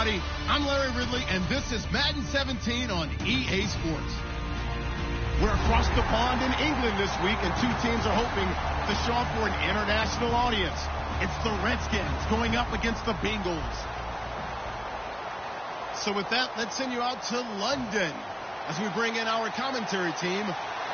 everybody. I'm Larry Ridley, and this is Madden 17 on EA Sports. We're across the pond in England this week, and two teams are hoping to show up for an international audience. It's the Redskins going up against the Bengals. So with that, let's send you out to London as we bring in our commentary team,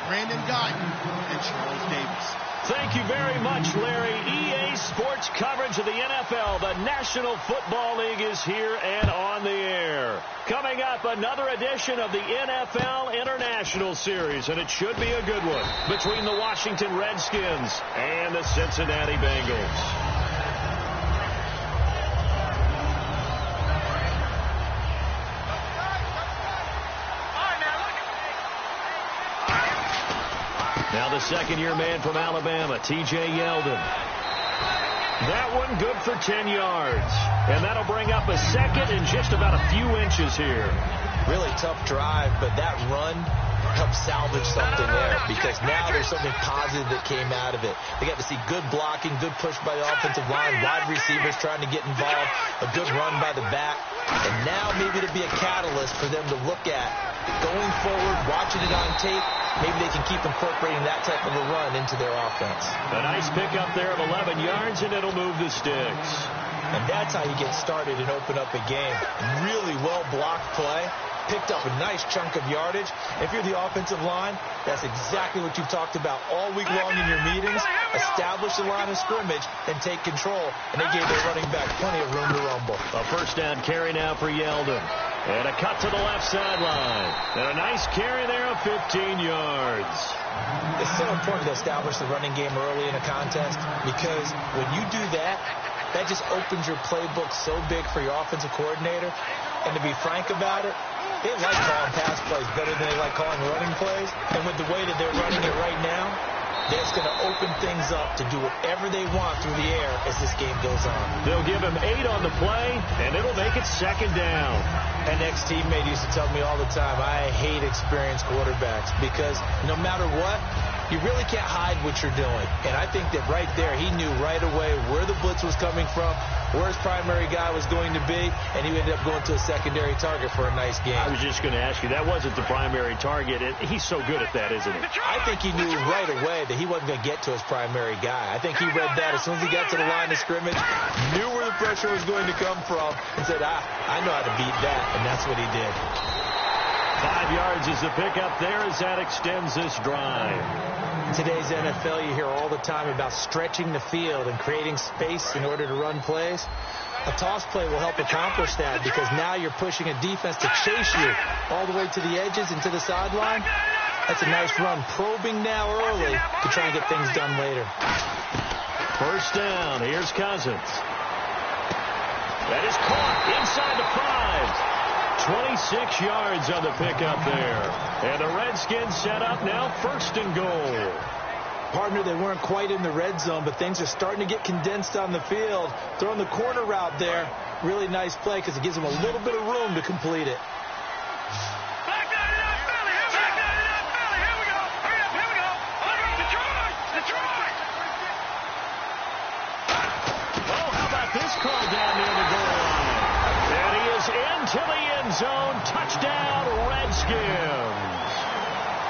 Brandon Guyton and Charles Davis. Thank you very much, Larry. EA Sports coverage of the NFL. The National Football League is here and on the air. Coming up, another edition of the NFL International Series, and it should be a good one, between the Washington Redskins and the Cincinnati Bengals. Now the second-year man from Alabama, T.J. Yeldon. That one good for 10 yards. And that'll bring up a second and just about a few inches here. Really tough drive, but that run helped salvage something there, because now there's something positive that came out of it. They got to see good blocking, good push by the offensive line, wide receivers trying to get involved, a good run by the back. And now maybe to be a catalyst for them to look at going forward, watching it on tape. Maybe they can keep incorporating that type of a run into their offense. A nice pickup there of 11 yards, and it'll move the sticks. And that's how you get started and open up a game. Really well-blocked play. Picked up a nice chunk of yardage. If you're the offensive line, that's exactly what you've talked about all week long in your meetings. Establish the line of scrimmage and take control. And they gave their running back plenty of room to rumble. A first down carry now for Yeldon. And a cut to the left sideline. And a nice carry there of 15 yards. It's so important to establish the running game early in a contest, because when you do that, that just opens your playbook so big for your offensive coordinator. And to be frank about it, they like calling pass plays better than they like calling running plays. And with the way that they're running it right now, that's going to open things up to do whatever they want through the air as this game goes on. They'll give him 8 on the play, and it'll make it second down. An ex-teammate used to tell me all the time, I hate experienced quarterbacks, because no matter what, you really can't hide what you're doing. And I think that right there, he knew right away where the blitz was coming from, where his primary guy was going to be, and he ended up going to a secondary target for a nice game. I was just going to ask you, that wasn't the primary target. He's so good at that, isn't he? I think he knew right away that he wasn't going to get to his primary guy. I think he read that as soon as he got to the line of scrimmage, knew where the pressure was going to come from, and said, I know how to beat that, and that's what he did. 5 yards is the pickup there as that extends this drive. In today's NFL, you hear all the time about stretching the field and creating space in order to run plays. A toss play will help accomplish that, because now you're pushing a defense to chase you all the way to the edges and to the sideline. That's a nice run, probing now early to try and get things done later. First down, here's Cousins. That is caught inside the 5. 26 yards on the pickup there. And the Redskins set up now first and goal. Partner, they weren't quite in the red zone, but things are starting to get condensed on the field. Throwing the corner route there, really nice play, because it gives them a little bit of room to complete it. Oh, how about this call down near the goal line? And he is into the end zone. Touchdown, Redskins.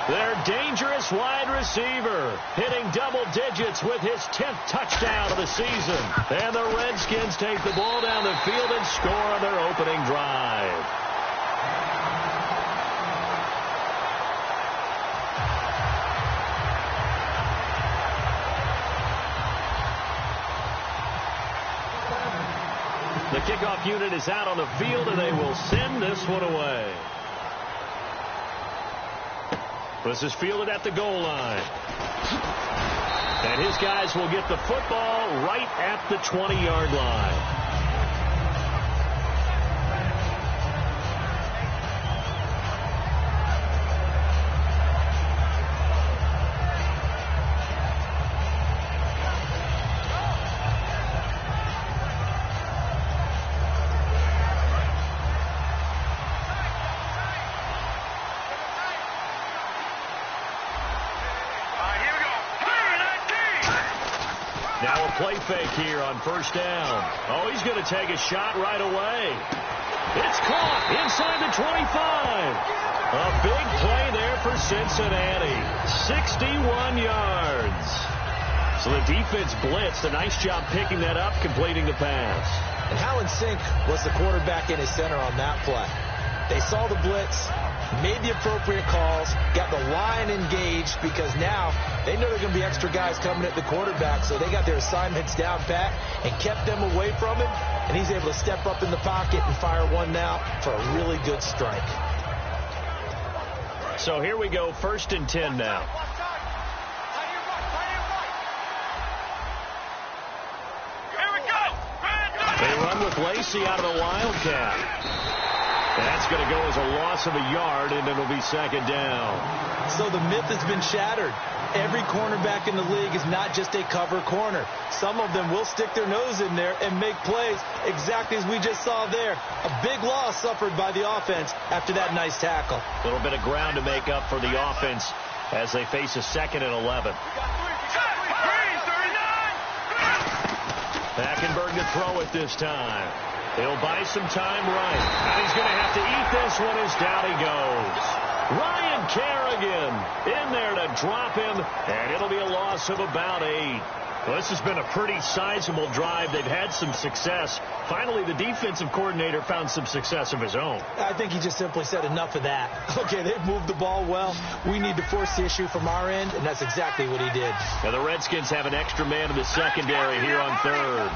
Their dangerous wide receiver hitting double digits with his 10th touchdown of the season. And the Redskins take the ball down the field and score on their opening drive. The kickoff unit is out on the field, and they will send this one away. This is fielded at the goal line. And his guys will get the football right at the 20-yard line. Now a play fake here on first down. Oh, he's going to take a shot right away. It's caught inside the 25. A big play there for Cincinnati. 61 yards. So the defense blitzed. A nice job picking that up, completing the pass. And how in sync was the quarterback and his center on that play? They saw the blitz, made the appropriate calls, got the line engaged because now they know there are going to be extra guys coming at the quarterback, so they got their assignments down pat and kept them away from him, and he's able to step up in the pocket and fire one now for a really good strike. So here we go, 1st and 10 now. They run with Lacey out of the Wildcat. That's going to go as a loss of a yard, and it'll be 2nd down. So the myth has been shattered. Every cornerback in the league is not just a cover corner. Some of them will stick their nose in there and make plays exactly as we just saw there. A big loss suffered by the offense after that nice tackle. A little bit of ground to make up for the offense as they face a 2nd and 11. Hackenberg to throw it this time. He'll buy some time right. And he's going to have to eat this one as down he goes. Ryan Kerrigan in there to drop him, and it'll be a loss of about 8. Well, this has been a pretty sizable drive. They've had some success. Finally, the defensive coordinator found some success of his own. I think he just simply said enough of that. Okay, they've moved the ball well. We need to force the issue from our end, and that's exactly what he did. Now, the Redskins have an extra man in the secondary here on 3rd.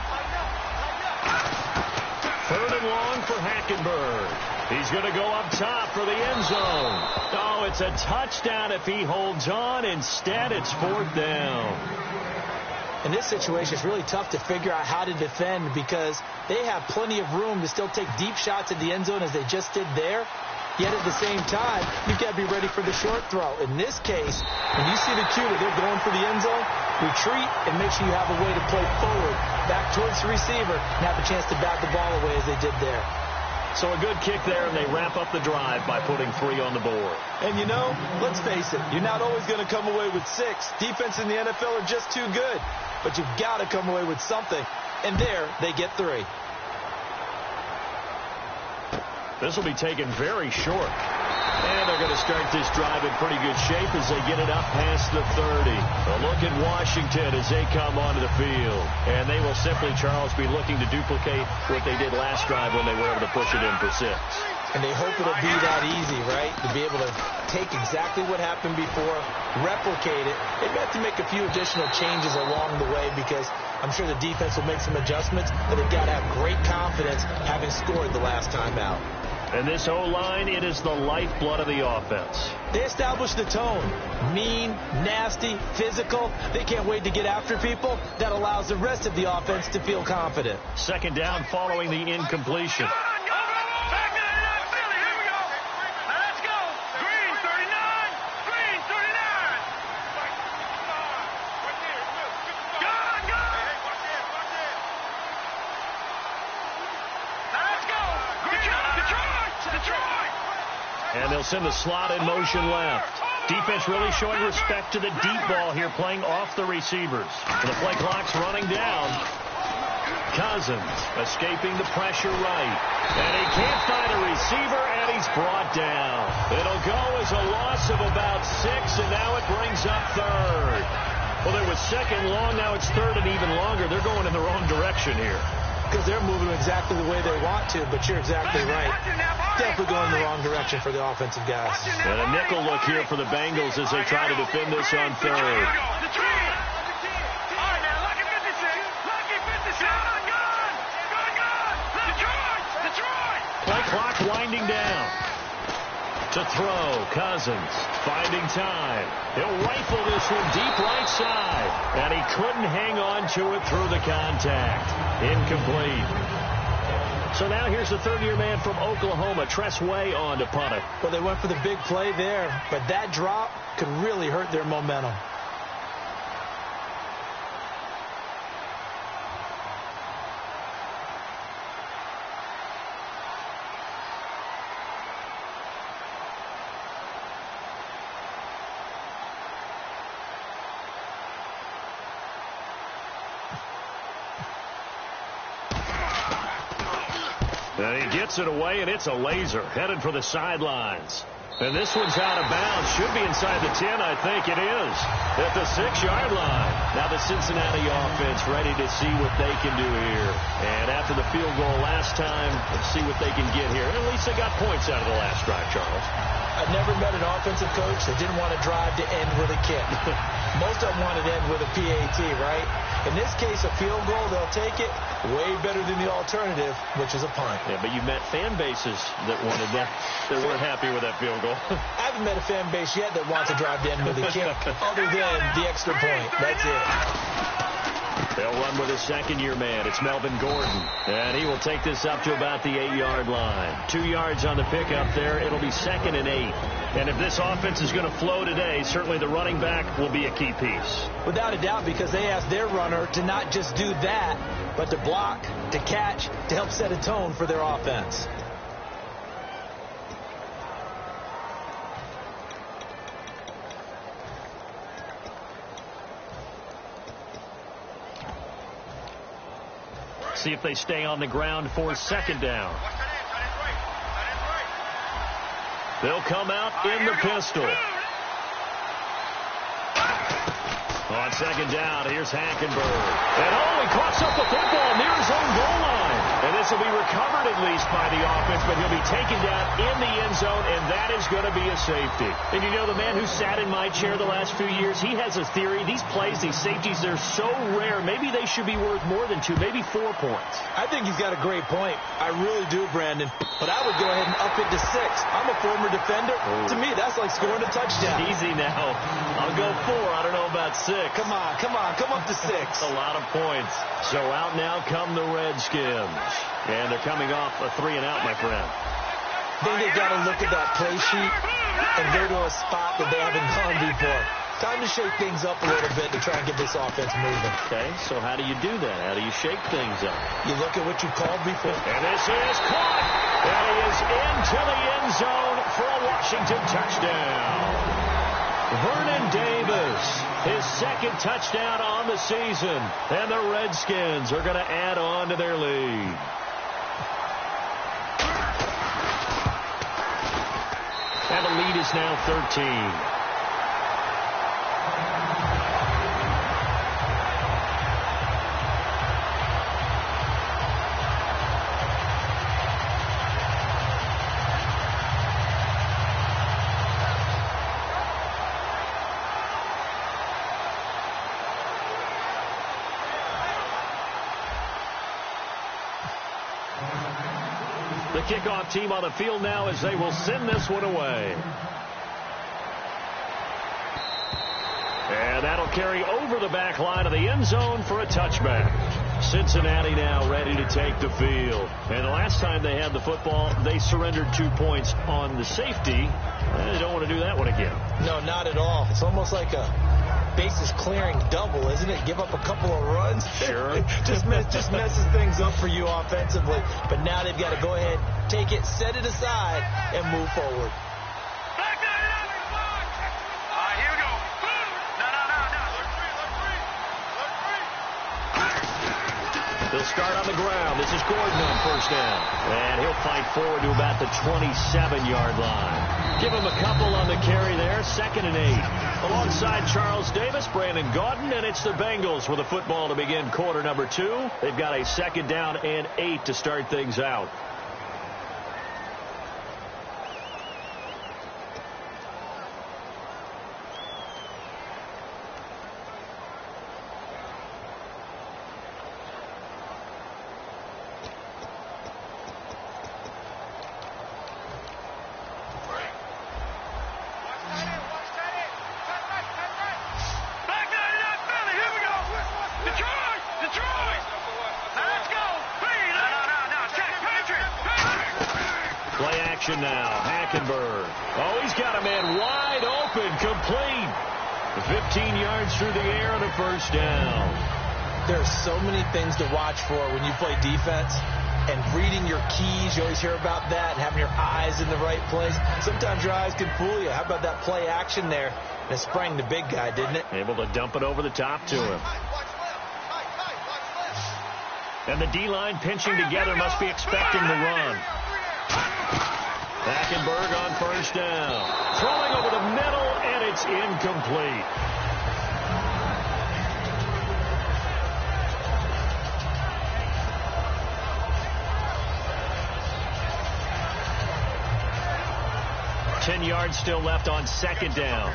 3rd and long for Hackenberg. He's going to go up top for the end zone. Oh, it's a touchdown if he holds on. Instead, it's 4th down. In this situation, it's really tough to figure out how to defend because they have plenty of room to still take deep shots at the end zone as they just did there. Yet at the same time, you've got to be ready for the short throw. In this case, when you see the cue that they're going for the end zone, retreat and make sure you have a way to play forward, back towards the receiver, and have a chance to bat the ball away as they did there. So a good kick there, and they wrap up the drive by putting 3 on the board. And, you know, let's face it, you're not always going to come away with 6. Defense in the NFL are just too good. But you've got to come away with something. And there, they get 3. This will be taken very short. And they're going to start this drive in pretty good shape as they get it up past the 30. A look at Washington as they come onto the field. And they will simply, Charles, be looking to duplicate what they did last drive when they were able to push it in for 6. And they hope it'll be that easy, right? To be able to take exactly what happened before, replicate it. They've got to make a few additional changes along the way because I'm sure the defense will make some adjustments, but they've got to have great confidence having scored the last time out. And this O-line, it is the lifeblood of the offense. They establish the tone. Mean, nasty, physical. They can't wait to get after people. That allows the rest of the offense to feel confident. 2nd down following the incompletion. And they'll send the slot in motion left. Defense really showing respect to the deep ball here, playing off the receivers. And the play clock's running down. Cousins escaping the pressure right. And he can't find a receiver, and he's brought down. It'll go as a loss of about 6, and now it brings up 3rd. Well, there was 2nd long, now it's 3rd and even longer. They're going in the wrong direction here. Because they're moving exactly the way they want to, but you're exactly right. Definitely going in the wrong direction for the offensive guys. And a nickel look here for the Bengals as they try to defend this on 3rd. Play clock winding down. To throw, Cousins finding time. He'll rifle this one deep right side. And he couldn't hang on to it through the contact. Incomplete. So now here's the 3rd-year man from Oklahoma, Tress Way, on to punt it. Well, they went for the big play there, but that drop could really hurt their momentum. And he gets it away, and it's a laser headed for the sidelines. And this one's out of bounds. Should be inside the 10, I think it is. At the 6-yard line. Now the Cincinnati offense ready to see what they can do here. And after the field goal last time, let's see what they can get here. At least they got points out of the last drive, Charles. I've never met an offensive coach that didn't want to drive to end with a kick. Most of them want to end with a PAT, right? In this case, a field goal, they'll take it way better than the alternative, which is a punt. Yeah, but you met fan bases that wanted that, that weren't happy with that field goal. I haven't met a fan base yet that wants to drive to end with a kick, other than the extra point. That's it. They'll run with a second-year man. It's Melvin Gordon. And he will take this up to about the 8-yard line. 2 yards on the pickup there. It'll be 2nd and 8. And if this offense is going to flow today, certainly the running back will be a key piece. Without a doubt, because they asked their runner to not just do that, but to block, to catch, to help set a tone for their offense. See if they stay on the ground for 2nd down. They'll come out in the pistol. On 2nd down, here's Hackenberg. And he coughs up the football near his own goal line. And this will be recovered at least by the offense, but he'll be taken down in the end zone, and that is going to be a safety. And you know, the man who sat in my chair the last few years, he has a theory. These plays, these safeties, they're so rare. Maybe they should be worth more than 2, maybe 4 points. I think he's got a great point. I really do, Brandon. But I would go ahead and up it to 6. I'm a former defender. To me, that's like scoring a touchdown. Easy now. I'll go 4. I don't know about 6. Come on, come up to 6. A lot of points. So out now come the Redskins. And they're coming off a 3-and-out, my friend. I think they've got to look at that play sheet and go to a spot that they haven't gone before. Time to shake things up a little bit to try and get this offense moving. Okay, so how do you do that? How do you shake things up? You look at what you called before. And this is caught. And he is into the end zone for a Washington touchdown. Vernon Davis, his 2nd touchdown on the season. And the Redskins are going to add on to their lead. And the lead is now 13. The kickoff team on the field now as they will send this one away. And that'll carry over the back line of the end zone for a touchback. Cincinnati now ready to take the field. And the last time they had the football, they surrendered 2 points on the safety. They don't want to do that one again. No, not at all. It's almost like a bases clearing double, isn't it? Give up a couple of runs. Sure. just messes things up for you offensively. But now they've got to go ahead, take it, set it aside, and move forward. Here we go. No. They'll start on the ground. This is Gordon on 1st down. And he'll fight forward to about the 27-yard line. Give him a couple on the carry there. 2nd and 8. Alongside Charles Davis, Brandon Gaudin, and it's the Bengals with the football to begin quarter number 2. They've got a 2nd down and 8 to start things out. Now, Hackenberg. Oh, he's got a man wide open, complete. 15 yards through the air and a 1st down. There are so many things to watch for when you play defense. And reading your keys, you always hear about that, having your eyes in the right place. Sometimes your eyes can fool you. How about that play action there? And it sprang the big guy, didn't it? Able to dump it over the top to him. And the D-line pinching together must be expecting the run. Hackenberg on first down. Throwing over the middle, and it's incomplete. Ten yards still left on second down.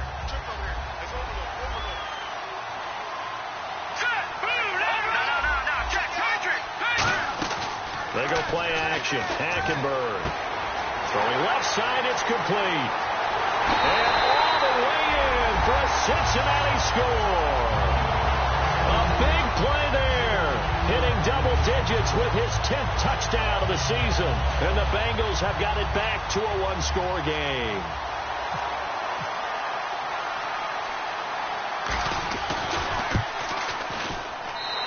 They go play action. Hackenberg. Throwing left side, it's complete. And all the way in for a Cincinnati score. A big play there. Hitting double digits with his 10th touchdown of the season. And the Bengals have got it back to a one-score game.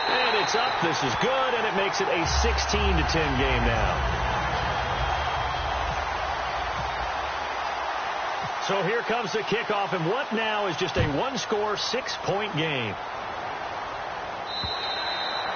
And it's up. This is good, and it makes it a 16-10 game now. So here comes the kickoff, and what now is just a one-score, 6-point game.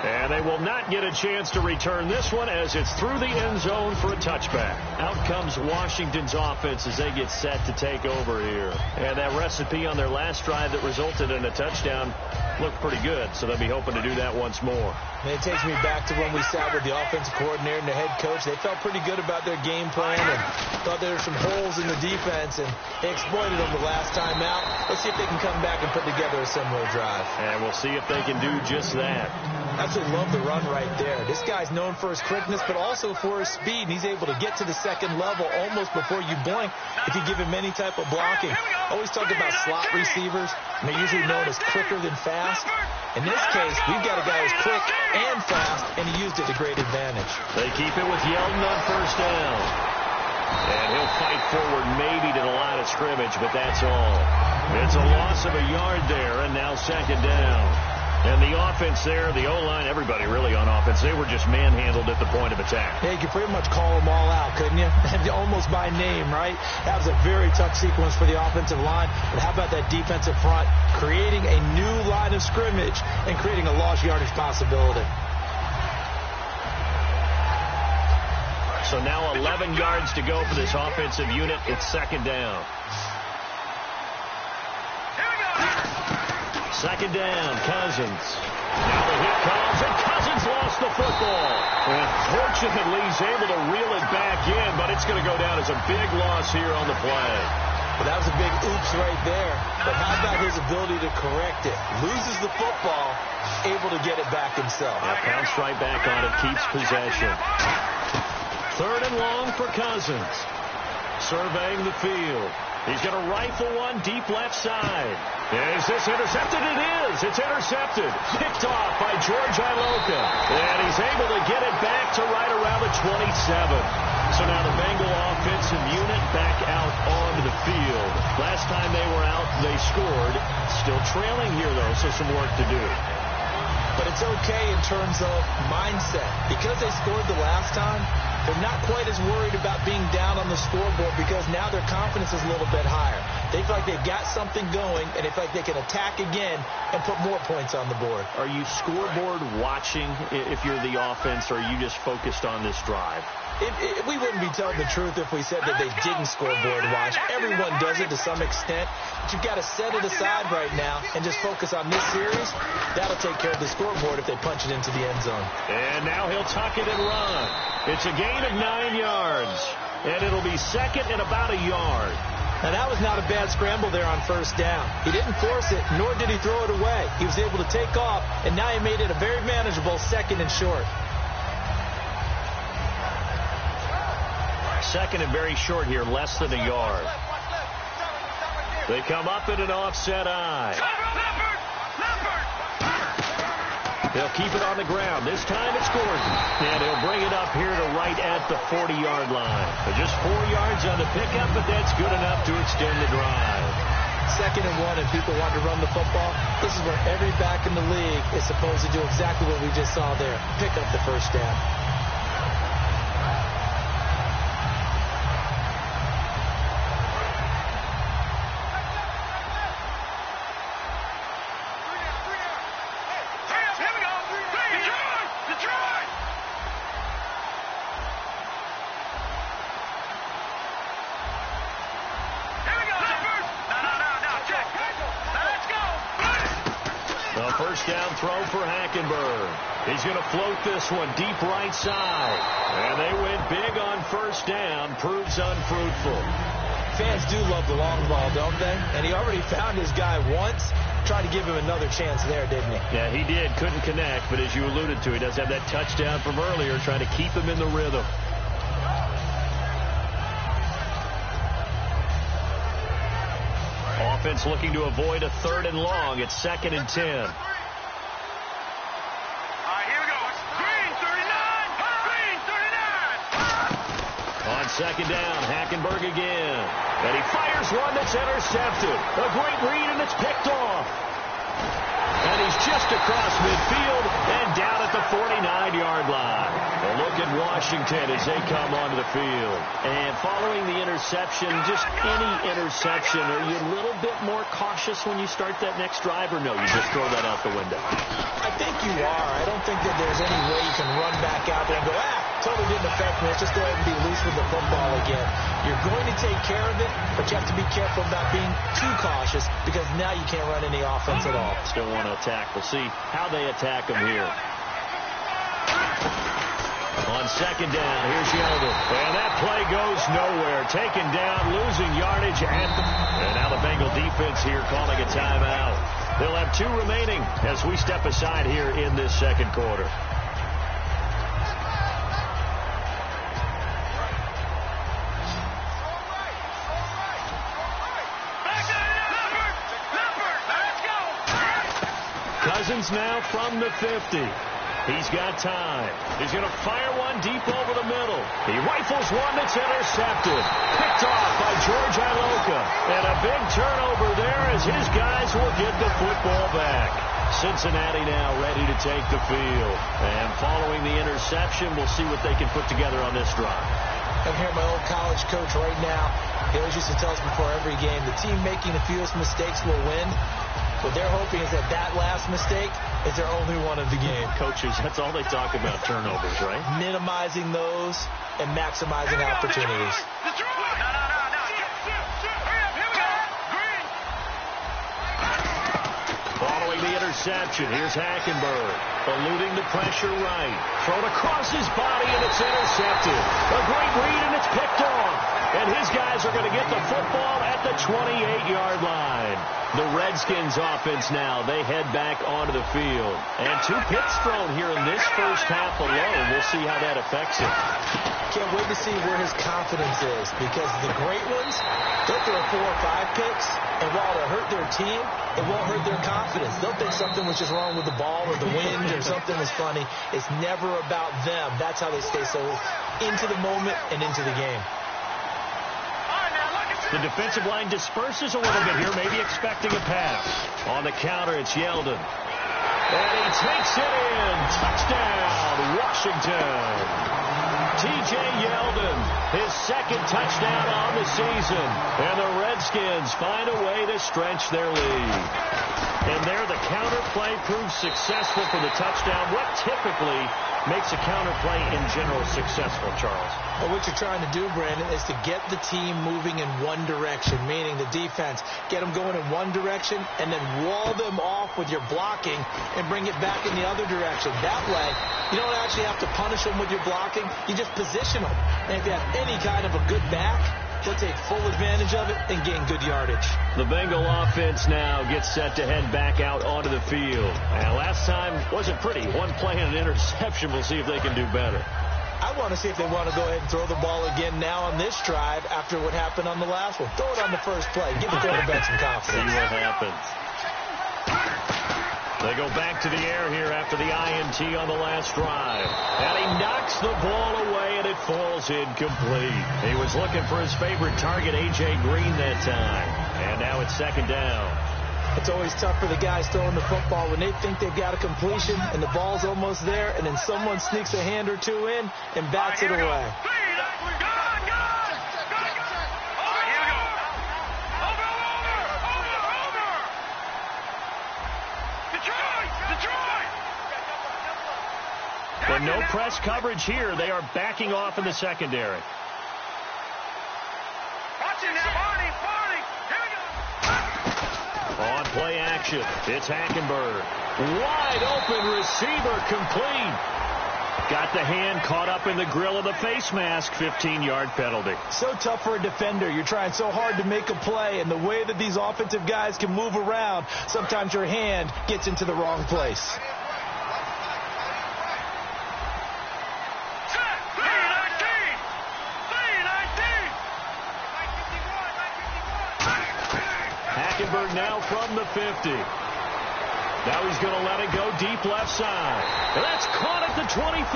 And they will not get a chance to return this one as it's through the end zone for a touchback. Out comes Washington's offense as they get set to take over here. And that recipe on their last drive that resulted in a touchdown looked pretty good, so they'll be hoping to do that once more. And it takes me back to when we sat with the offensive coordinator and the head coach. They felt pretty good about their game plan and thought there were some holes in the defense, and they exploited them the last time out. Let's see if they can come back and put together a similar drive. And we'll see if they can do just that. Absolutely love the run right there. This guy's known for his quickness, but also for his speed. He's able to get to the second level almost before you blink if you give him any type of blocking. Always talk about slot receivers, and they're usually known as quicker than fast. In this case, we've got a guy who's quick and fast, and he used it to great advantage. They keep it with Yeldon on first down. And he'll fight forward maybe to the line of scrimmage, but that's all. It's a loss of a yard there, and now second down. And the offense there, the O-line, everybody really on offense, they were just manhandled at the point of attack. Yeah, you could pretty much call them all out, couldn't you? Almost by name, right? That was a very tough sequence for the offensive line. But how about that defensive front creating a new line of scrimmage and creating a lost yardage possibility? So now 11 yards to go for this offensive unit. It's second down. Second down, Cousins. Now the hit comes, and Cousins lost the football. And fortunately, he's able to reel it back in, but it's going to go down as a big loss here on the play. Well, that was a big oops right there. But how about his ability to correct it? Loses the football, able to get it back himself. Yeah, pounced right back on it, keeps possession. Third and long for Cousins. Surveying the field. He's going to rifle one deep left side. Is this intercepted? It is. It's intercepted. Picked off by George Iloka. And he's able to get it back to right around the 27. So now the Bengal offensive unit back out onto the field. Last time they were out, they scored. Still trailing here, though, so some work to do. But it's okay in terms of mindset. Because they scored the last time, they're not quite as worried about being down on the scoreboard because now their confidence is a little bit higher. They feel like they've got something going, and they feel like they can attack again and put more points on the board. Are you scoreboard watching if you're the offense, or are you just focused on this drive? We wouldn't be telling the truth if we said that they didn't scoreboard watch. Everyone does it to some extent. But you've got to set it aside right now and just focus on this series. That'll take care of the scoreboard if they punch it into the end zone. And now he'll tuck it and run. It's a gain of 9 yards. And it'll be second and about a yard. Now, that was not a bad scramble there on first down. He didn't force it, nor did he throw it away. He was able to take off, and now he made it a very manageable second and short. Second and very short here, less than a yard. They come up in an offset eye. They'll keep it on the ground. This time it's Gordon. And he'll bring it up here to right at the 40-yard line. Just 4 yards on the pickup, but that's good enough to extend the drive. Second and one, and people want to run the football. This is where every back in the league is supposed to do exactly what we just saw there. Pick up the first down. first down throw for Hackenberg. He's going to float this one deep right side. And they went big on first down. Proves unfruitful. Fans do love the long ball, don't they? And he already found his guy once. Tried to give him another chance there, didn't he? Yeah, he did. Couldn't connect. But as you alluded to, he does have that touchdown from earlier, trying to keep him in the rhythm. Offense looking to avoid a 3rd and long. It's 2nd and 10. All right, here we go. Green, 39. Green, 39. On 2nd down, Hackenberg again. And he fires one that's intercepted. A great read, and it's picked off. And he's just across midfield and down at the 49-yard line. A look at Washington as they come onto the field. And following the interception, just any interception, are you a little bit more cautious when you start that next drive, or no, you just throw that out the window? I think you are. I don't think that there's any way you can run back out there and go, totally didn't affect me. Let's just go ahead and be loose with the football again. You're going to take care of it, but you have to be careful about being too cautious because now you can't run any offense at all. Still want to attack. We'll see how they attack him here. On 2nd down, here's Yeldon. And that play goes nowhere. Taken down, losing yardage. And now the Bengal defense here calling a timeout. They'll have 2 remaining as we step aside here in this 2nd quarter. Cousins now from the 50. He's got time. He's going to fire one deep over the middle. He rifles one that's intercepted. Picked off by George Iloka. And a big turnover there as his guys will get the football back. Cincinnati now ready to take the field. And following the interception, we'll see what they can put together on this drive. I'm here, my old college coach right now. He always used to tell us before every game, the team making the fewest mistakes will win. What they're hoping is that last mistake is their only one of the game. Coaches, that's all they talk about, turnovers, right? Minimizing those and maximizing opportunities. Following the interception, here's Hackenberg. Eluding the pressure right. Thrown across his body, and it's intercepted. A great read, and it's picked off. And his guys are going to get the football at the 28-yard line. The Redskins offense now, they head back onto the field. And 2 picks thrown here in this first half alone. We'll see how that affects him. Can't wait to see where his confidence is, because the great ones, they'll throw 4 or 5 picks, and while it'll hurt their team, it won't hurt their confidence. They'll think something was just wrong with the ball or the wind or something was funny. It's never about them. That's how they stay so into the moment and into the game. The defensive line disperses a little bit here, maybe expecting a pass. On the counter, it's Yeldon. And he takes it in. Touchdown, Washington. T.J. Yeldon, his 2nd touchdown on the season. And the Redskins find a way to stretch their lead. And there, the counter play proves successful for the touchdown. What typically makes a counter play in general successful, Charles? Well, what you're trying to do, Brandon, is to get the team moving in one direction, meaning the defense. Get them going in one direction and then wall them off with your blocking and bring it back in the other direction. That way, you don't actually have to punish them with your blocking. You just position them. And if you have any kind of a good back, they'll take full advantage of it and gain good yardage. The Bengal offense now gets set to head back out onto the field. And last time wasn't pretty. 1 play and an interception. We'll see if they can do better. I want to see if they want to go ahead and throw the ball again now on this drive after what happened on the last one. Throw it on the first play. Give the quarterback some confidence. See what happens. They go back to the air here after the INT on the last drive. And he knocks the ball away, and it falls incomplete. He was looking for his favorite target, A.J. Green, that time. And now it's 2nd down. It's always tough for the guys throwing the football when they think they've got a completion and the ball's almost there, and then someone sneaks a hand or 2 in and bats it away. But no press coverage here. They are backing off in the secondary. On play action. action. It's Hackenberg. Wide open receiver, complete. Got the hand caught up in the grill of the face mask. 15-yard penalty. So tough for a defender. You're trying so hard to make a play, and the way that these offensive guys can move around, sometimes your hand gets into the wrong place. Hackenberg now from the 50. Now he's going to let it go deep left side. And that's caught at the 25.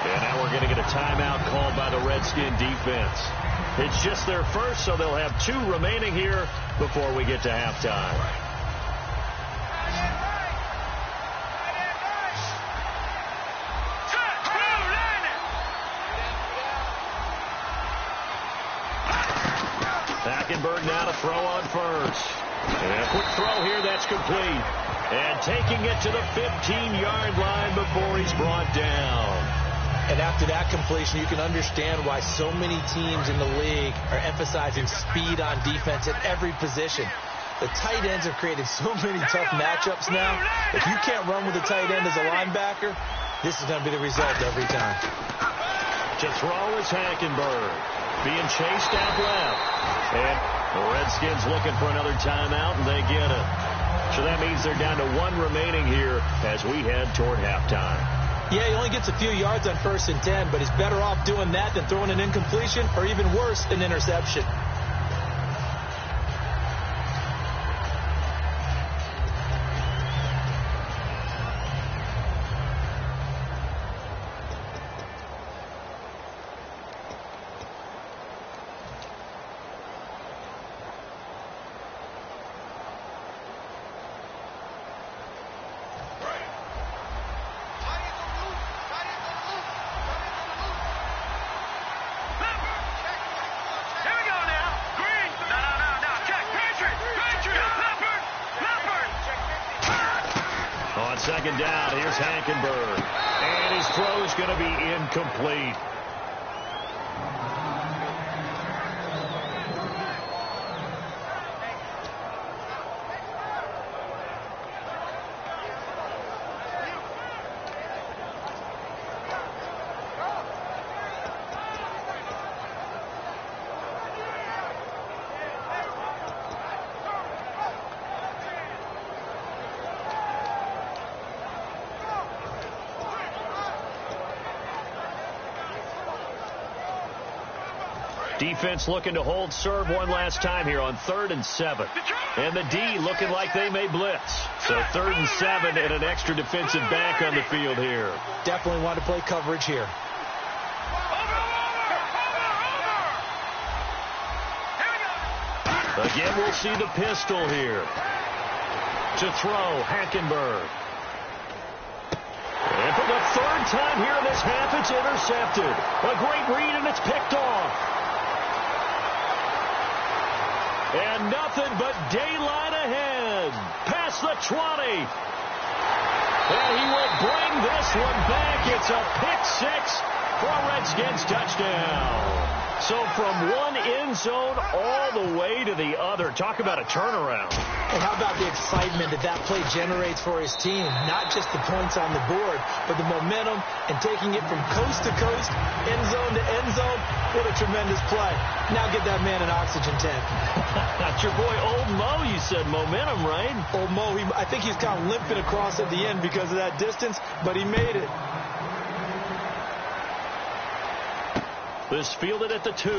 And now we're going to get a timeout called by the Redskin defense. It's just their first, so they'll have 2 remaining here before we get to halftime. Hackenberg now to throw on first. And a quick throw here, that's complete. And taking it to the 15-yard line before he's brought down. And after that completion, you can understand why so many teams in the league are emphasizing speed on defense at every position. The tight ends have created so many tough matchups now. If you can't run with a tight end as a linebacker, this is going to be the result every time. To throw is Hackenberg. Being chased out left. And the Redskins looking for another timeout, and they get it. So that means they're down to 1 remaining here as we head toward halftime. Yeah, he only gets a few yards on 1st and 10, but he's better off doing that than throwing an incompletion or even worse, an interception. Second down, here's Hackenberg. And his throw is going to be incomplete. Defense looking to hold serve one last time here on 3rd and 7. And the D looking like they may blitz. So 3rd and 7 and an extra defensive back on the field here. Definitely want to play coverage here. Again, we'll see the pistol here. To throw, Hackenberg. And for the 3rd time here in this half, it's intercepted. A great read, and it's picked off. And nothing but daylight ahead. Past the 20. And he will bring this one back. It's a pick 6 for a Redskins touchdown. So from one end zone all the way to the other. Talk about a turnaround. And how about the excitement that play generates for his team? Not just the points on the board, but the momentum and taking it from coast to coast, end zone to end zone. What a tremendous play. Now get that man an oxygen tank. That's your boy Old Mo. You said momentum, right? Old Mo, I think he's kind of limping across at the end because of that distance, but he made it. This fielded at the 2.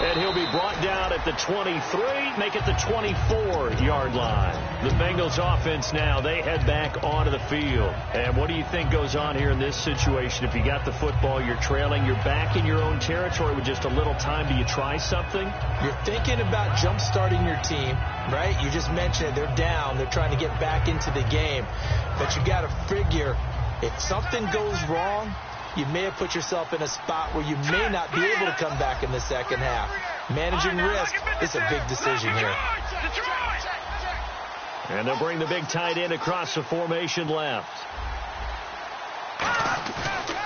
And he'll be brought down at the 23, make it the 24-yard line. The Bengals offense now, they head back onto the field. And what do you think goes on here in this situation? If you got the football, you're trailing, you're back in your own territory with just a little time. Do you try something? You're thinking about jump-starting your team, right? You just mentioned it. They're down. They're trying to get back into the game. But you got to figure if something goes wrong, you may have put yourself in a spot where you may not be able to come back in the second half. Managing risk is a big decision here. And they'll bring the big tight end across the formation left.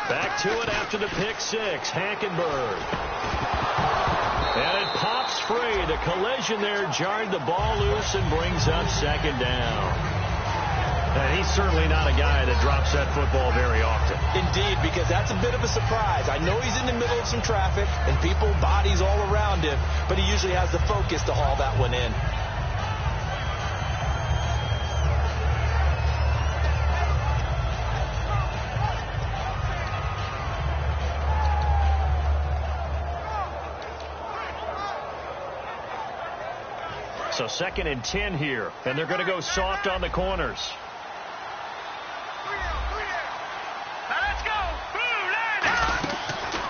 Back to it after the pick 6. Hackenberg. And it pops free. The collision there jarred the ball loose and brings up second down. And he's certainly not a guy that drops that football very often. Indeed, because that's a bit of a surprise. I know he's in the middle of some traffic and people, bodies all around him, but he usually has the focus to haul that one in. So 2nd and 10 here, and they're going to go soft on the corners.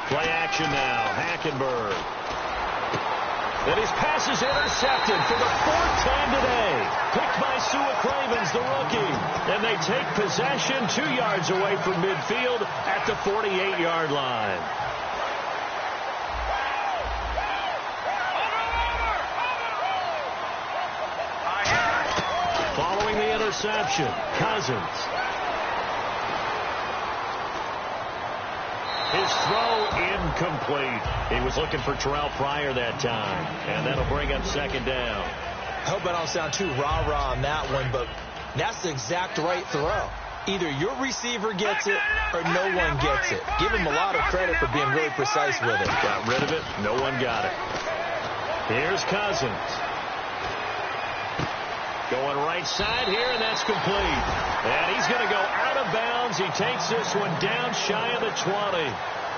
Play action now. Hackenberg. And his pass is intercepted for the 4th time today. Picked by Sua Cravens, the rookie. And they take possession 2 yards away from midfield at the 48-yard line. Following the interception, Cousins. His throw incomplete. He was looking for Terrell Pryor that time. And that'll bring up second down. I hope I don't sound too rah-rah on that one, but that's the exact right throw. Either your receiver gets it or no one gets it. Give him a lot of credit for being really precise with it. Got rid of it. No one got it. Here's Cousins. Going right side here, and that's complete. And he's going to go out of bounds. He takes this one down shy of the 20.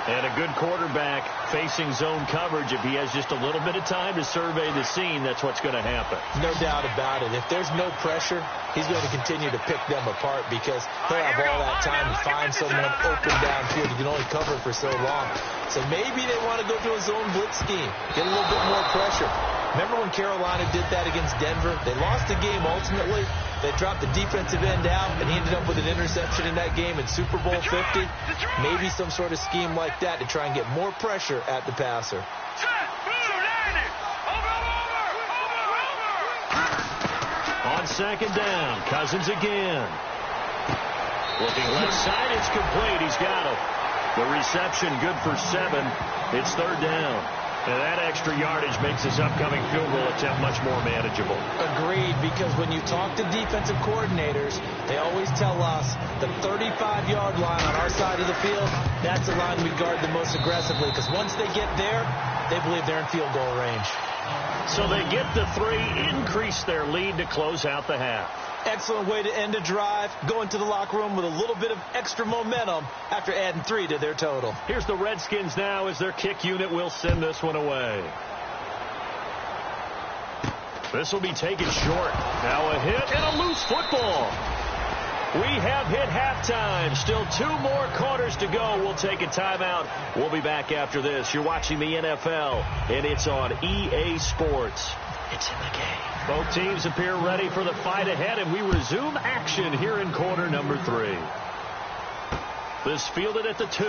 And a good quarterback facing zone coverage. If he has just a little bit of time to survey the scene, that's what's going to happen. No doubt about it. If there's no pressure, he's going to continue to pick them apart because he'll have all that time to find someone open downfield. You can only cover for so long. So maybe they want to go to a zone blitz scheme, get a little bit more pressure. Remember when Carolina did that against Denver? They lost the game ultimately. They dropped the defensive end out, and he ended up with an interception in that game in Super Bowl 50. Maybe some sort of scheme like that to try and get more pressure at the passer. On second down, Cousins again. Looking left side, it's complete. He's got it. The reception good for 7. It's third down. And that extra yardage makes this upcoming field goal attempt much more manageable. Agreed, because when you talk to defensive coordinators, they always tell us the 35-yard line on our side of the field, that's the line we guard the most aggressively, because once they get there, they believe they're in field goal range. So they get the 3, increase their lead to close out the half. Excellent way to end a drive, going to the locker room with a little bit of extra momentum after adding 3 to their total. Here's the Redskins now as their kick unit will send this one away. This will be taken short. Now a hit and a loose football. We have hit halftime. Still 2 more quarters to go. We'll take a timeout. We'll be back after this. You're watching the NFL, and it's on EA Sports. It's in the game. Both teams appear ready for the fight ahead, and we resume action here in quarter number 3. This fielded at the 2. A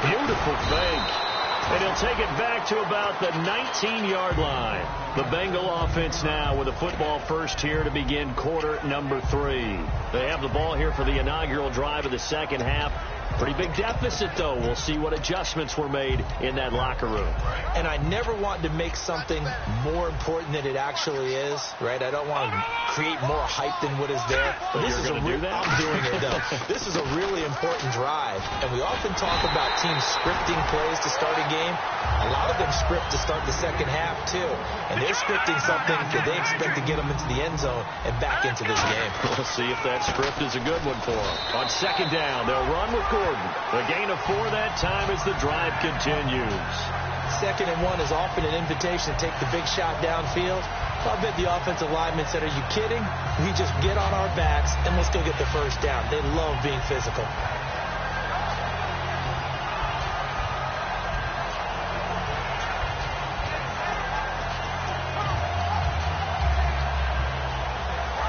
beautiful fake. And he'll take it back to about the 19-yard line. The Bengal offense now with a football first here to begin quarter number 3. They have the ball here for the inaugural drive of the second half. Pretty big deficit, though. We'll see what adjustments were made in that locker room. And I never want to make something more important than it actually is, right? I don't want to create more hype than what is there. But this is going to do that? I'm doing it, though. This is a really important drive. And we often talk about teams scripting plays to start a game. A lot of them script to start the second half, too. And they're scripting something that they expect to get them into the end zone and back into this game. We'll see if that script is a good one for them. On second down, they'll run with Gordon. The gain of 4 that time as the drive continues. 2nd and 1 is often an invitation to take the big shot downfield. I bet the offensive lineman said, are you kidding? We just get on our backs and let's go get the first down. They love being physical.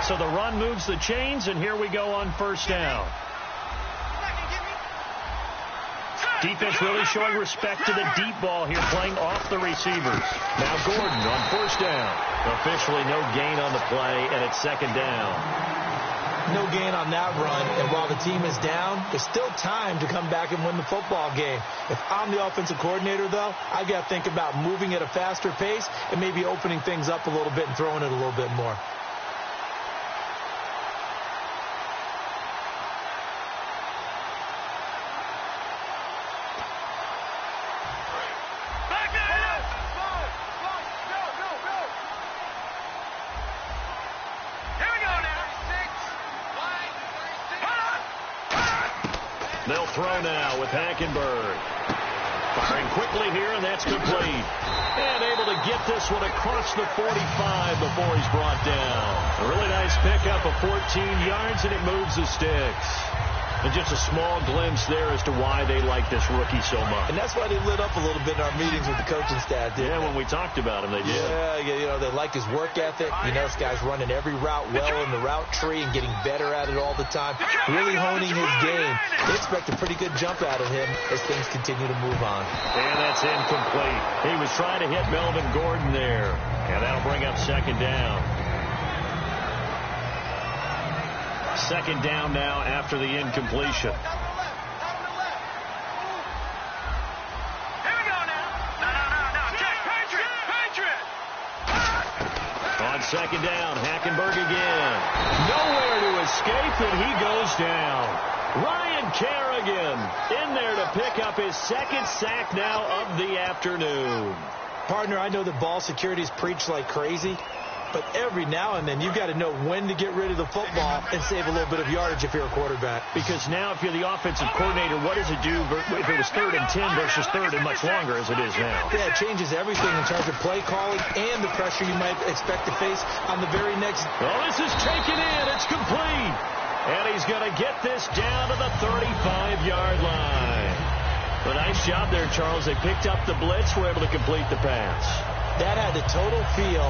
So the run moves the chains, and here we go on first down. Defense really showing respect to the deep ball here, playing off the receivers. Now Gordon on first down. Officially no gain on the play, and it's second down. No gain on that run, and while the team is down, there's still time to come back and win the football game. If I'm the offensive coordinator, though, I got to think about moving at a faster pace and maybe opening things up a little bit and throwing it a little bit more. They'll throw now with Hackenberg. Firing quickly here, and that's complete. And able to get this one across the 45 before he's brought down. A really nice pickup of 14 yards, and it moves the sticks. And just a small glimpse there as to why they like this rookie so much. And that's why they lit up a little bit in our meetings with the coaching staff. Yeah, when we talked about him, they did. Yeah, you know, they like his work ethic. You know, this guy's running every route well in the route tree and getting better at it all the time. Really honing his game. They expect a pretty good jump out of him as things continue to move on. And that's incomplete. He was trying to hit Melvin Gordon there. And that'll bring up second down. Second down now after the incompletion. Here we go now. No. Check. Patriot. On second down, Hackenberg again. Nowhere to escape, and he goes down. Ryan Kerrigan in there to pick up his second sack now of the afternoon. Partner, I know that ball security is preached like crazy, but every now and then you've got to know when to get rid of the football and save a little bit of yardage if you're a quarterback. Because now if you're the offensive coordinator, what does it do if it was 3rd and 10 versus 3rd and much longer as it is now? Yeah, it changes everything in terms of play calling and the pressure you might expect to face on the very next. Oh, this is taken in. It's complete. And he's going to get this down to the 35-yard line. A nice job there, Charles. They picked up the blitz, were able to complete the pass. That had the total feel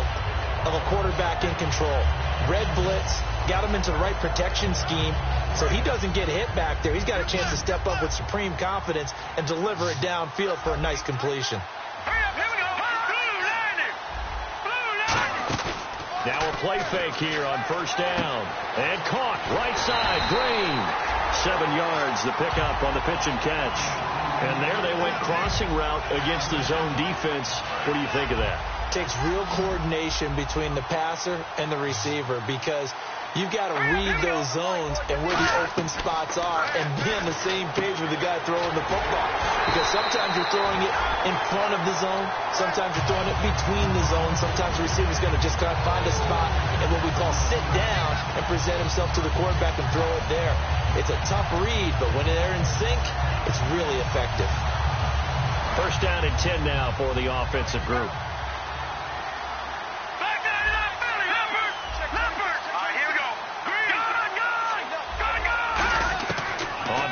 of a quarterback in control. Red blitz, got him into the right protection scheme, so he doesn't get hit back there. He's got a chance to step up with supreme confidence and deliver it downfield for a nice completion. Hurry up, here we go. Blue line. Now a play fake here on first down. And caught right side, Green. 7 yards, the pickup on the pitch and catch. And there they went crossing route against the zone defense. What do you think of that? Takes real coordination between the passer and the receiver because you've got to read those zones and where the open spots are and be on the same page with the guy throwing the football. Because sometimes you're throwing it in front of the zone. Sometimes you're throwing it between the zones. Sometimes the receiver's going to just kind of find a spot and what we call sit down and present himself to the quarterback and throw it there. It's a tough read, but when they're in sync, it's really effective. First down and 10 now for the offensive group.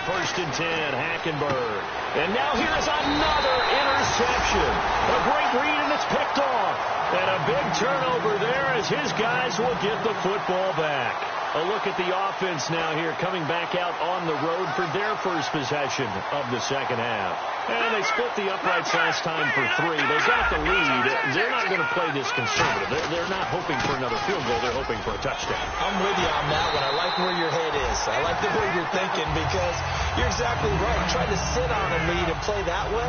First and 10, Hackenberg. And now here's another interception. A great read, and it's picked off. And a big turnover there as his guys will get the football back. A look at the offense now here coming back out on the road for their first possession of the second half. And they split the uprights last time for 3. They got the lead. They're not going to play this conservative. They're not hoping for another field goal. They're hoping for a touchdown. I'm with you on that one. I like where your head is. I like the way you're thinking because you're exactly right. Trying to sit on a lead and play that way,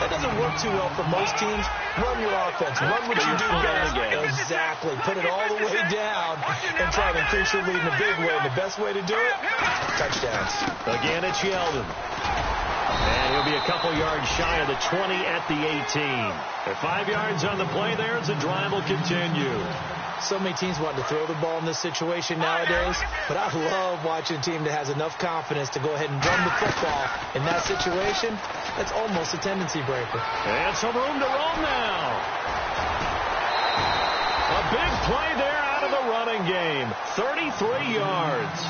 that doesn't work too well for most teams. Run your offense. Run what you do best. Exactly. Put it all the way down and try to increase your lead in a big way. And the best way to do it, touchdowns. Again, it's Yeldon. And he'll be a couple yards shy of the 20 at the 18. At 5 yards on the play there as the drive will continue. So many teams want to throw the ball in this situation nowadays, but I love watching a team that has enough confidence to go ahead and run the football. In that situation, that's almost a tendency breaker. And some room to roam now. A big play there out of the running game. 33 yards.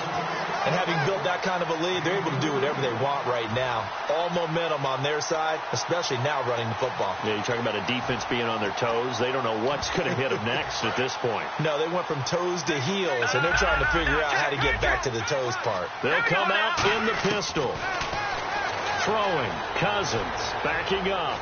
And having built that kind of a lead, they're able to do whatever they want right now. All momentum on their side, especially now running the football. Yeah, you're talking about a defense being on their toes. They don't know what's going to hit them next at this point. No, they went from toes to heels, and they're trying to figure out how to get back to the toes part. They'll come out in the pistol. Throwing. Cousins backing up.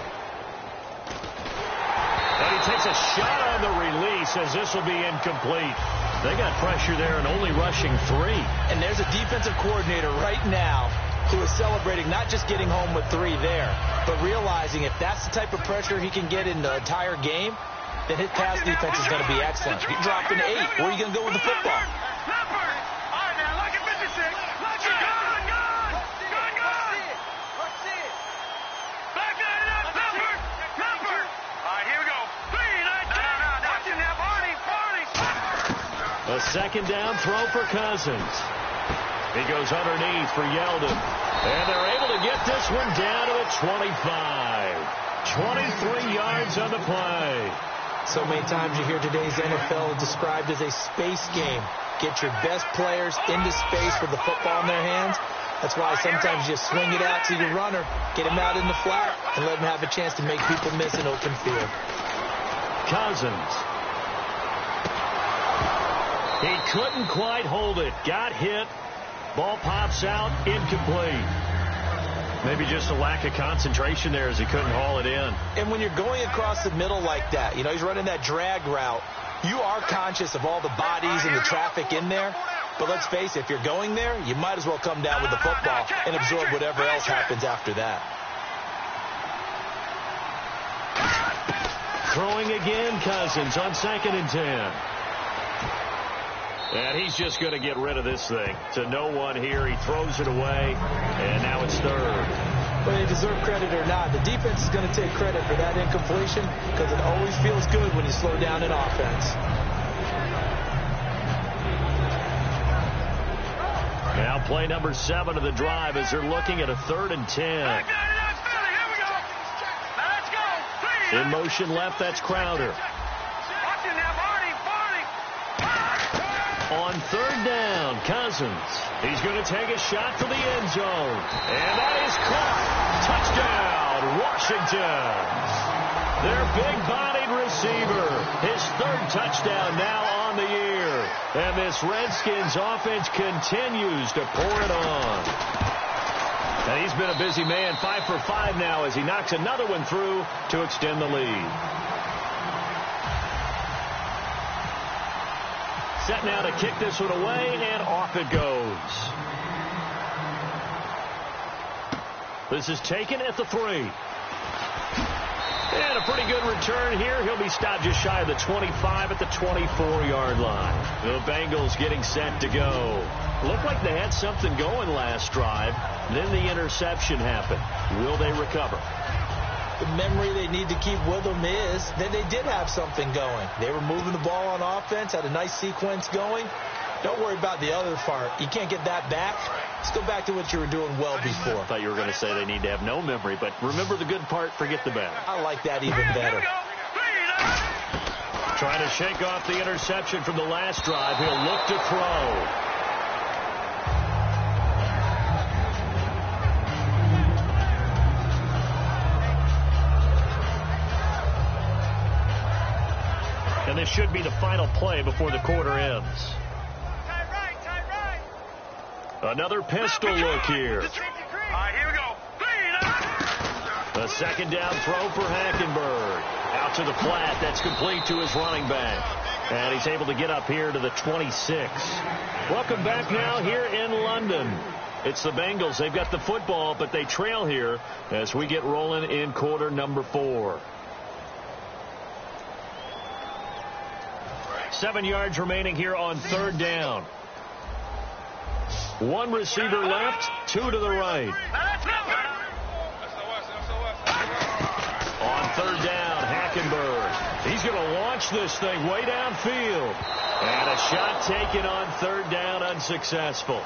And he takes a shot on the release as this will be incomplete. They got pressure there and only rushing 3. And there's a defensive coordinator right now who is celebrating not just getting home with 3 there, but realizing if that's the type of pressure he can get in the entire game, then his pass defense is going to be excellent. He dropped an 8. Where are you going to go with the football? A second down throw for Cousins. He goes underneath for Yeldon. And they're able to get this one down to the 25. 23 yards on the play. So many times you hear today's NFL described as a space game. Get your best players into space with the football in their hands. That's why sometimes you swing it out to your runner, get him out in the flat, and let him have a chance to make people miss an open field. Cousins. He couldn't quite hold it. Got hit. Ball pops out. Incomplete. Maybe just a lack of concentration there as he couldn't haul it in. And when you're going across the middle like that, you know, he's running that drag route, you are conscious of all the bodies and the traffic in there. But let's face it, if you're going there, you might as well come down with the football and absorb whatever else happens after that. Throwing again, Cousins on 2nd and 10. And he's just going to get rid of this thing. To no one here. He throws it away, and now it's 3rd. Whether you deserve credit or not, the defense is going to take credit for that incompletion because it always feels good when you slow down an offense. Now play number 7 of the drive as they're looking at a 3rd and 10. In motion left, that's Crowder. On 3rd down, Cousins. He's going to take a shot for the end zone. And that is caught. Touchdown, Washington. Their big-bodied receiver. His 3rd touchdown now on the year. And this Redskins offense continues to pour it on. And he's been a busy man, 5 for 5 now as he knocks another one through to extend the lead. Set now to kick this one away, and off it goes. This is taken at the 3. And a pretty good return here. He'll be stopped just shy of the 25 at the 24-yard line. The Bengals getting set to go. Looked like they had something going last drive. Then the interception happened. Will they recover? The memory they need to keep with them is that they did have something going. They were moving the ball on offense, had a nice sequence going. Don't worry about the other part. You can't get that back. Let's go back to what you were doing well before. I thought you were going to say they need to have no memory, but remember the good part, forget the bad. I like that even better. Trying to shake off the interception from the last drive. He'll look to throw. And this should be the final play before the quarter ends. Another pistol look here. All right, here we go. A 2nd down throw for Hackenberg. Out to the flat. That's complete to his running back. And he's able to get up here to the 26. Welcome back now here in London. It's the Bengals. They've got the football, but they trail here as we get rolling in quarter number 4. 7 yards remaining here on 3rd down. 1 receiver left, 2 to the right. On 3rd down, Hackenberg. He's going to launch this thing way downfield. And a shot taken on 3rd down, unsuccessful.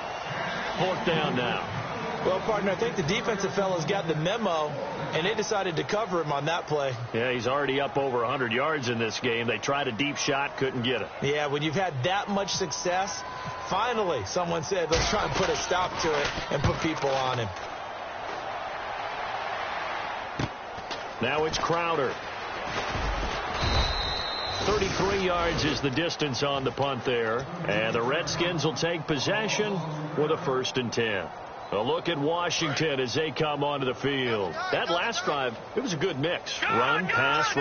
4th down now. Well, partner, I think the defensive fellas got the memo, and they decided to cover him on that play. Yeah, he's already up over 100 yards in this game. They tried a deep shot, couldn't get it. Yeah, when you've had that much success, finally someone said, let's try and put a stop to it and put people on him. Now it's Crowder. 33 yards is the distance on the punt there. And the Redskins will take possession with a 1st and 10. A look at Washington as they come onto the field. That last drive, it was a good mix. Run, pass,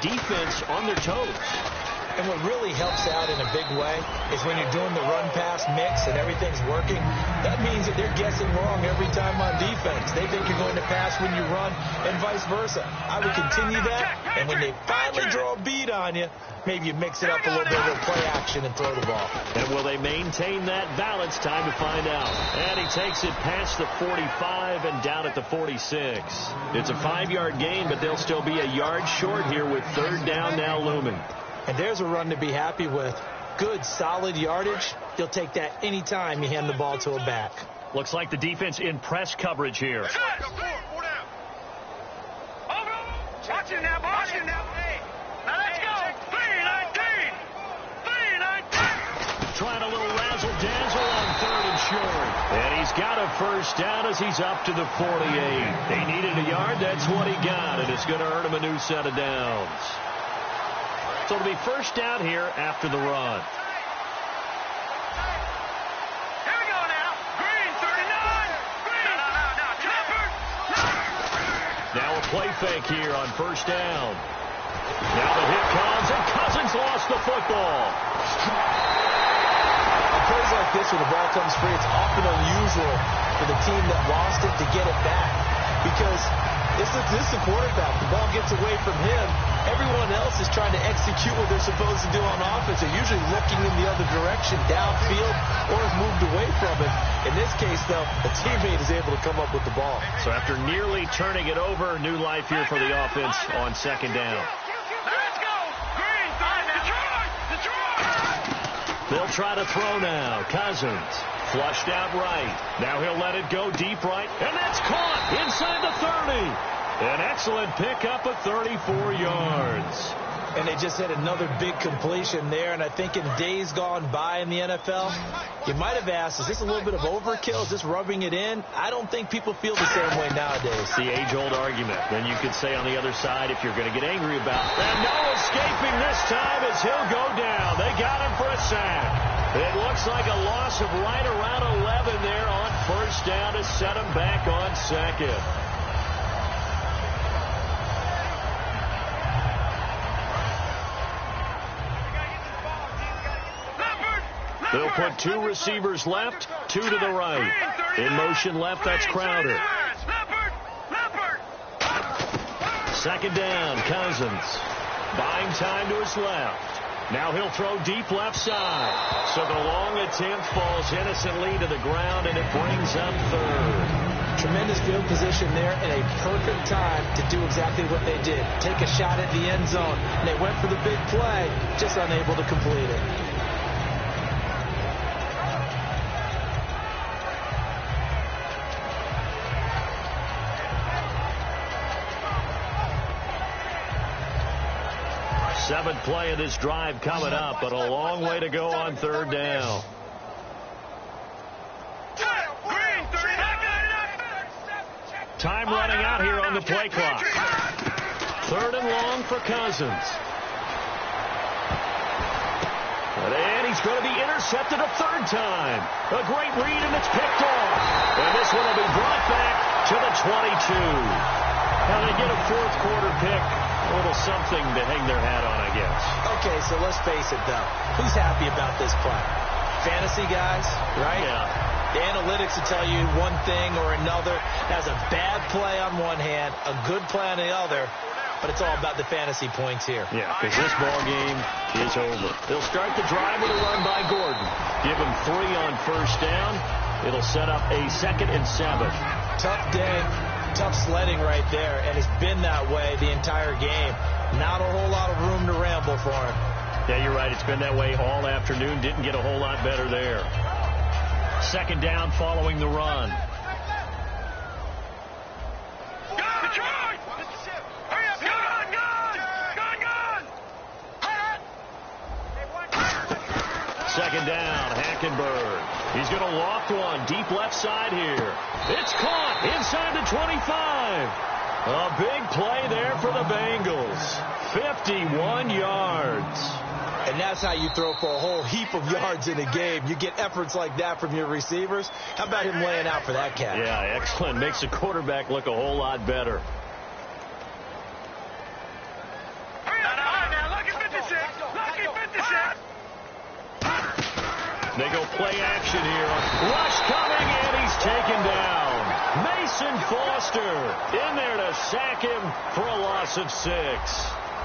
defense on their toes. And what really helps out in a big way is when you're doing the run-pass mix and everything's working, that means that they're guessing wrong every time on defense. They think you're going to pass when you run and vice versa. I would continue that, and when they finally draw a beat on you, maybe you mix it up a little bit with play action and throw the ball. And will they maintain that balance? Time to find out. And he takes it past the 45 and down at the 46. It's a 5-yard gain, but they'll still be a yard short here with third down now looming. And there's a run to be happy with. Good, solid yardage. You'll take that any time you hand the ball to a back. Looks like the defense in press coverage here. Watch it now, watch it now. Now let's go. 3-19. 3-19. Trying a little razzle-dazzle on third and short. And he's got a first down as he's up to the 48. They needed a yard. That's what he got. And it's going to earn him a new set of downs. So it'll be first down here after the run. Here we go now. Green, 39. Green. No. Chopper. Now a play fake here on first down. Now the hit comes, and Cousins lost the football. On plays like this where the ball comes free, it's often unusual for the team that lost it to get it back. Because this is the quarterback. The ball gets away from him. Everyone else is trying to execute what they're supposed to do on offense. They're usually looking in the other direction, downfield, or have moved away from it. In this case, though, a teammate is able to come up with the ball. So after nearly turning it over, new life here for the offense on second down. Let's go. Green, 39. Detroit. They'll try to throw now. Cousins flushed out right. Now he'll let it go deep right, and that's caught inside the 30. An excellent pickup of 34 yards. And they just had another big completion there. And I think in days gone by in the NFL, you might have asked, is this a little bit of overkill? Is this rubbing it in? I don't think people feel the same way nowadays. The age-old argument. Then you could say on the other side, if you're going to get angry about it. And no escaping this time as he'll go down. They got him for a sack. It looks like a loss of right around 11 there on first down to set him back on second. They'll put two receivers left, two to the right. In motion left, that's Crowder. Second down, Cousins. Buying time to his left. Now he'll throw deep left side. So the long attempt falls innocently to the ground, and it brings up third. Tremendous field position there and a perfect time to do exactly what they did. Take a shot at the end zone. And they went for the big play, just unable to complete it. Seventh play of this drive coming up, but a long way to go on third down. Time running out here on the play clock. Third and long for Cousins. And he's going to be intercepted a third time. A great read, and it's picked off. And this one will be brought back to the 22. Now they get a fourth quarter pick. A little something to hang their hat on, I guess. Okay, so let's face it, though. Who's happy about this play? Fantasy guys, right? Yeah. The analytics will tell you one thing or another. That's a bad play on one hand, a good play on the other, but it's all about the fantasy points here. Yeah, because this ball game is over. They'll start the drive with a run by Gordon. Give him 3 on first down. It'll set up a 2nd and 7. Tough day, tough sledding right there, and it's been that way the entire game. Not a whole lot of room to ramble for him. Yeah, you're right. It's been that way all afternoon. Didn't get a whole lot better there. Second down following the run. Second down, Hackenberg. He's going to loft one deep left side here. It's caught inside the 25. A big play there for the Bengals. 51 yards. And that's how you throw for a whole heap of yards in a game. You get efforts like that from your receivers. How about him laying out for that catch? Yeah, excellent. Makes the quarterback look a whole lot better. They go play action here. Rush coming, and he's taken down. Mason Foster in there to sack him for a loss of 6.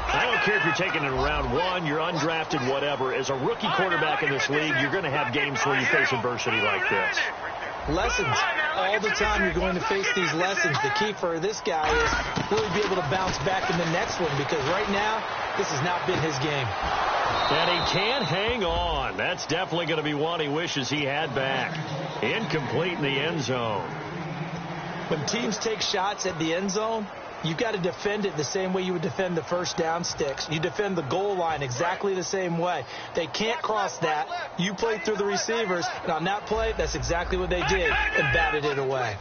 I don't care if you're taking it in round 1, you're undrafted, whatever. As a rookie quarterback in this league, you're going to have games where you face adversity like this. Lessons. All the time you're going to face these lessons. The key for this guy is really be able to bounce back in the next one, because right now, this has not been his game. And he can't hang on. That's definitely going to be one he wishes he had back. Incomplete in the end zone. When teams take shots at the end zone, you've got to defend it the same way you would defend the first down sticks. You defend the goal line exactly the same way. They can't cross that. You play through the receivers, and on that play, that's exactly what they did, and batted it away.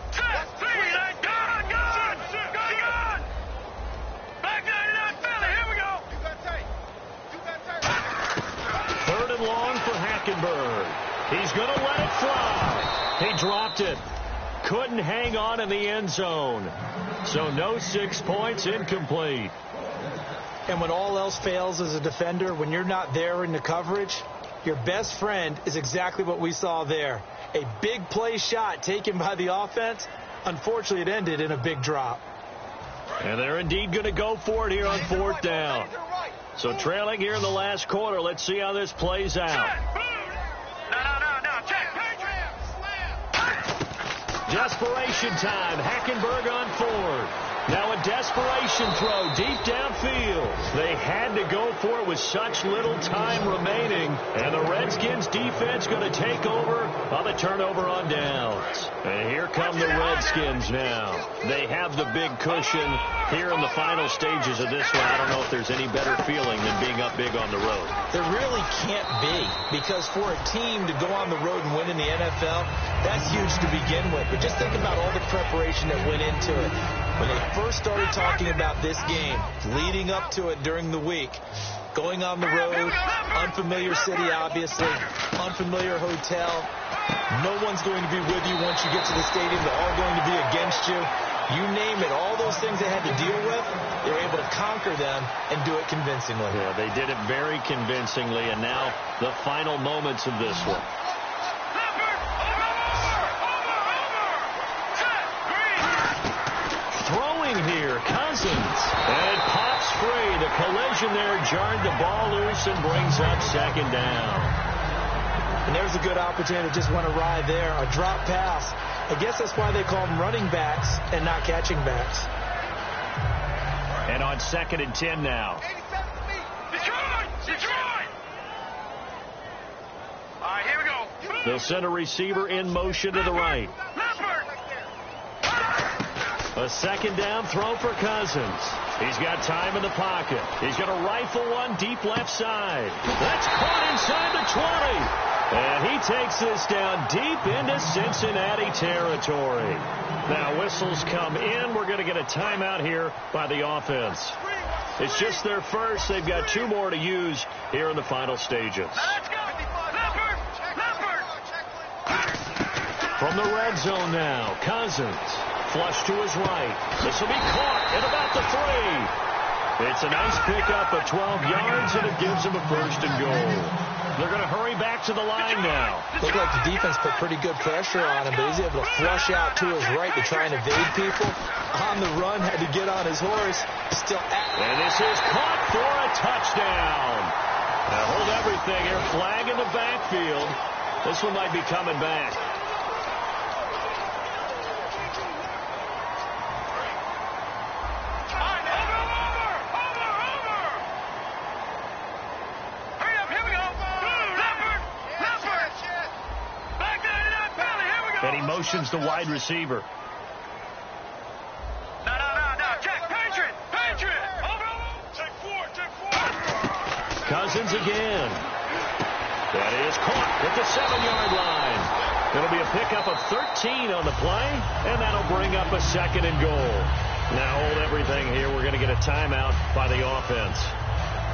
Third and long for Hackenberg. He's going to let it fly. He dropped it. Couldn't hang on in the end zone. So no 6 points, incomplete. And when all else fails as a defender, when you're not there in the coverage, your best friend is exactly what we saw there. A big play shot taken by the offense. Unfortunately, it ended in a big drop. And they're indeed going to go for it here on 4th down. So trailing here in the last quarter. Let's see how this plays out. Desperation time. Hackenberg on 4th. Now a desperation throw deep downfield. They had to go for it with such little time remaining. And the Redskins defense going to take over on the turnover on downs. And here come the Redskins now. They have the big cushion here in the final stages of this one. I don't know if there's any better feeling than being up big on the road. There really can't be, because for a team to go on the road and win in the NFL, that's huge to begin with. But just think about all the preparation that went into it. When they first started talking about this game, leading up to it during the week, going on the road, unfamiliar city, obviously, unfamiliar hotel. No one's going to be with you once you get to the stadium. They're all going to be against you. You name it, all those things they had to deal with, they were able to conquer them and do it convincingly. Yeah, they did it very convincingly, and now the final moments of this one. Throwing here, Cousins. And it pops free. The collision there jarred the ball loose and brings up 2nd down. And there's a good opportunity to just went awry there. A drop pass. I guess that's why they call them running backs and not catching backs. And on 2nd and 10 now. Detroit! All right, here we go. They'll send a receiver in motion to the right. A 2nd down throw for Cousins. He's got time in the pocket. He's going to rifle one deep left side. That's caught inside the 20. And he takes this down deep into Cincinnati territory. Now whistles come in. We're going to get a timeout here by the offense. It's just their first. They've got 2 more to use here in the final stages. From the red zone now, Cousins. Flush to his right. This will be caught at about the 3. It's a nice pickup of 12 yards, and it gives him a 1st and goal. They're going to hurry back to the line now. Looked like the defense put pretty good pressure on him, but he's able to flush out to his right to try and evade people. On the run, had to get on his horse. Still at. And this is caught for a touchdown. Now hold everything here. Flag in the backfield. This one might be coming back. And he motions the wide receiver. No. Check. Patriot. Over. Take 4. Cousins again. That is caught at the 7-yard line. It'll be a pickup of 13 on the play, and that'll bring up a 2nd and goal. Now hold everything here. We're going to get a timeout by the offense.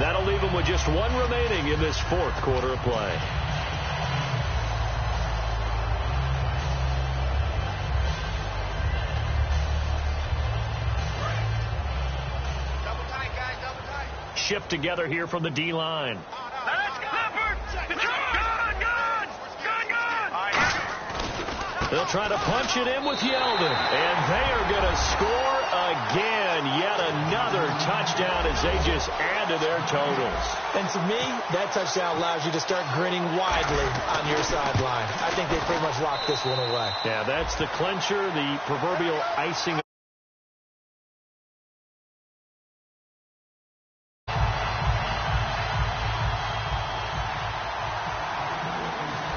That'll leave them with just 1 remaining in this 4th quarter of play. Shift together here from the D-line. They'll try to punch it in with Yeldon. And they are going to score again. Yet another touchdown as they just add to their totals. And to me, that touchdown allows you to start grinning widely on your sideline. I think they pretty much locked this one away. Yeah, that's the clincher, the proverbial icing.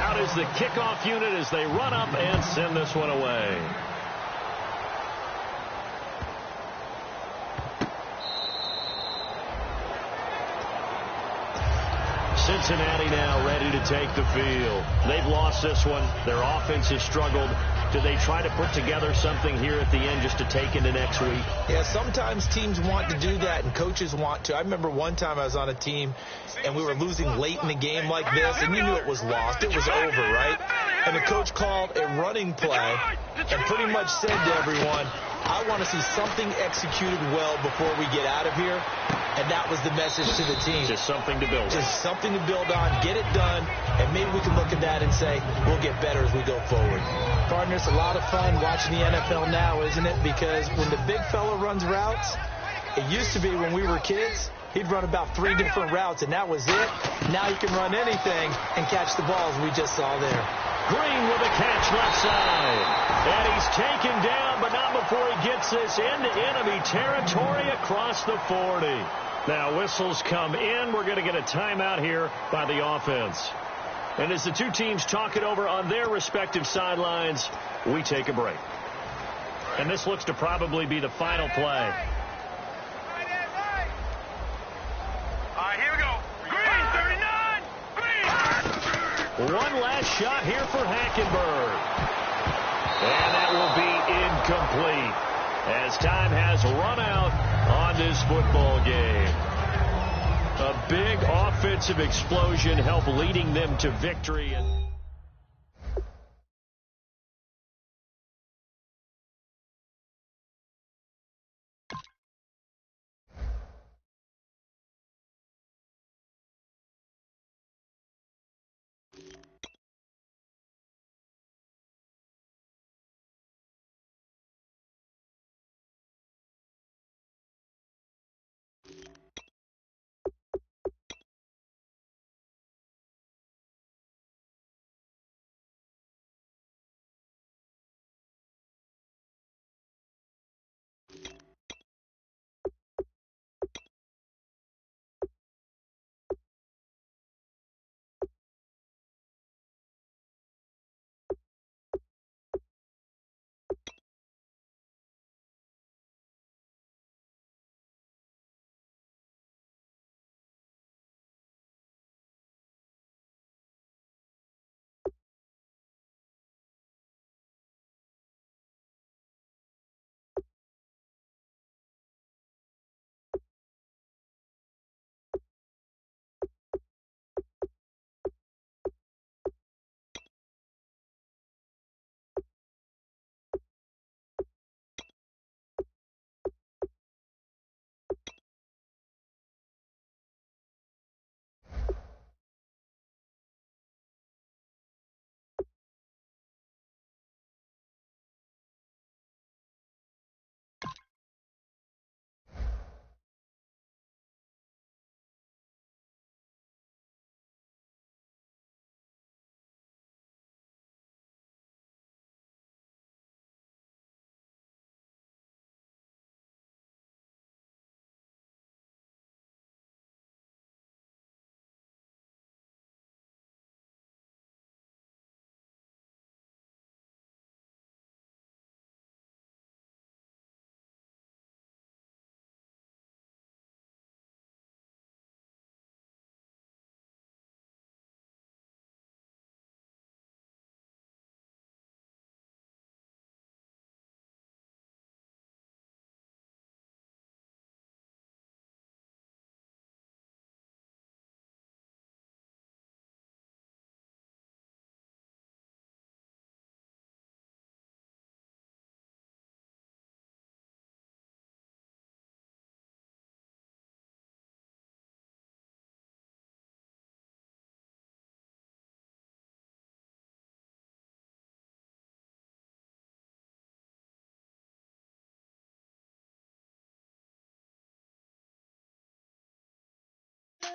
Out is the kickoff unit as they run up and send this one away. Cincinnati now ready to take the field. They've lost this one. Their offense has struggled. Do they try to put together something here at the end just to take into next week? Yeah, sometimes teams want to do that and coaches want to. I remember one time I was on a team and we were losing late in the game like this, and you knew it was lost. It was over, right? And the coach called a running play and pretty much said to everyone, I want to see something executed well before we get out of here. And that was the message to the team. Just something to build on. Just something to build on, get it done, and maybe we can look at that and say, we'll get better as we go forward. Partner, it's a lot of fun watching the NFL now, isn't it? Because when the big fella runs routes, it used to be when we were kids, he'd run about 3 different routes, and that was it. Now he can run anything and catch the balls we just saw there. Green with a catch left side. And he's taken down, but not before he gets this into enemy territory across the 40. Now whistles come in. We're going to get a timeout here by the offense. And as the two teams talk it over on their respective sidelines, we take a break. And this looks to probably be the final play. All right, here we go. Green, 39. Green. One last shot here for Hackenberg. And that will be incomplete as time has run out on this football game. A big offensive explosion helped leading them to victory.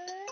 Bye.